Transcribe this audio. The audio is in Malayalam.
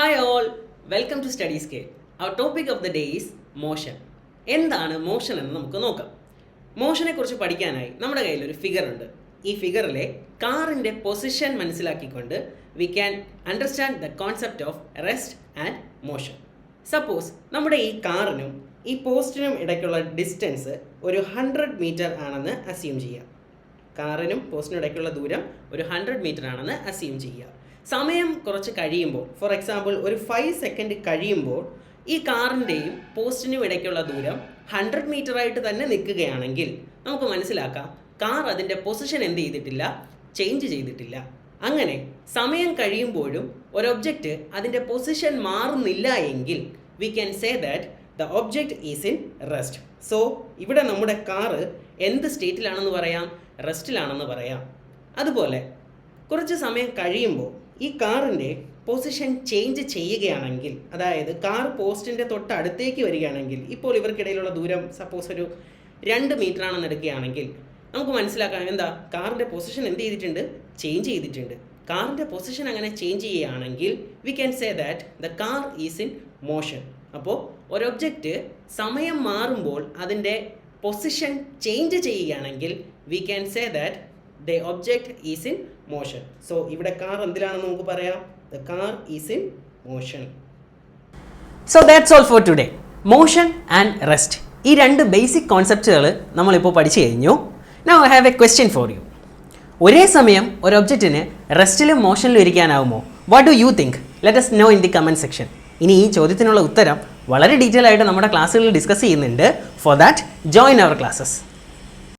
Hi all, welcome to Study Scale. Our topic of the day is motion. എന്താണ് മോഷൻ എന്ന് നമുക്ക് നോക്കാം. മോഷനെ കുറിച്ച് പഠിക്കാനായി നമ്മുടെ കയ്യിൽ ഒരു ഫിഗർ ഉണ്ട്. ഈ ഫിഗറിലെ കാറിൻ്റെ പൊസിഷൻ മനസ്സിലാക്കിക്കൊണ്ട് we can understand the concept of rest and motion. Suppose നമ്മുടെ ഈ കാറിനും ഈ പോസ്റ്റിനും ഇടയ്ക്കുള്ള ഡിസ്റ്റൻസ് ഒരു 100 മീറ്റർ ആണെന്ന് അസ്യൂം ചെയ്യാം. കാറിനും പോസ്റ്റിനും ഇടയ്ക്കുള്ള ദൂരം ഒരു 100 മീറ്റർ ആണെന്ന് അസ്യൂം ചെയ്യുക. സമയം കുറച്ച് കഴിയുമ്പോൾ, ഫോർ എക്സാമ്പിൾ ഒരു 5 സെക്കൻഡ് കഴിയുമ്പോൾ ഈ കാറിൻ്റെയും പോസ്റ്റിനും ഇടയ്ക്കുള്ള ദൂരം 100 മീറ്റർ ആയിട്ട് തന്നെ നിൽക്കുകയാണെങ്കിൽ നമുക്ക് മനസ്സിലാക്കാം കാർ അതിൻ്റെ പൊസിഷൻ എന്ത് ചെയ്തിട്ടില്ല, ചേഞ്ച് ചെയ്തിട്ടില്ല. അങ്ങനെ സമയം കഴിയുമ്പോഴും ഒരു ഒബ്ജക്റ്റ് അതിൻ്റെ പൊസിഷൻ മാറുന്നില്ല എങ്കിൽ we can say that the object is in rest. So ഇവിടെ നമ്മുടെ കാറ് എന്ത് സ്റ്റേറ്റിലാണെന്ന് പറയാം, റെസ്റ്റിലാണെന്ന് പറയാം. അതുപോലെ കുറച്ച് സമയം കഴിയുമ്പോൾ ഈ കാറിൻ്റെ പൊസിഷൻ ചേഞ്ച് ചെയ്യുകയാണെങ്കിൽ, അതായത് കാർ പോസ്റ്റിൻ്റെ തൊട്ടടുത്തേക്ക് വരികയാണെങ്കിൽ, ഇപ്പോൾ ഇവർക്കിടയിലുള്ള ദൂരം സപ്പോസ് ഒരു 2 മീറ്റർ ആണെന്ന് എടുക്കുകയാണെങ്കിൽ നമുക്ക് മനസ്സിലാക്കാം എന്താ, കാറിൻ്റെ പൊസിഷൻ എന്ത് ചെയ്തിട്ടുണ്ട്, ചേഞ്ച് ചെയ്തിട്ടുണ്ട്. കാറിൻ്റെ പൊസിഷൻ അങ്ങനെ ചേഞ്ച് ചെയ്യുകയാണെങ്കിൽ we can say that the car is in motion. അപ്പോൾ ഒരു ഒബ്ജക്റ്റ് സമയം മാറുമ്പോൾ അതിൻ്റെ പൊസിഷൻ ചേഞ്ച് ചെയ്യുകയാണെങ്കിൽ we can say that the object is in motion. So ഇവിടെ കാർ എന്തിലാണെന്ന് നമുക്ക് പറയാം, the car is in motion. So that's all for today. Motion and rest. ഈ രണ്ട് ബേസിക് കോൺസെപ്റ്റുകൾ നമ്മളിപ്പോൾ പഠിച്ചു കഴിഞ്ഞു. Now I have a question for you. ഒരേ സമയം ഒരു ഒബ്ജക്റ്റിന് റെസ്റ്റിലും മോഷനിലും ഇരിക്കാനാവുമോ? What do you think? Let us know in the comment section. ഇനി ഈ ചോദ്യത്തിനുള്ള ഉത്തരം വളരെ ഡീറ്റെയിൽ ആയിട്ട് നമ്മുടെ ക്ലാസ്സുകളിൽ ഡിസ്കസ് ചെയ്യുന്നുണ്ട്. For that, join our classes.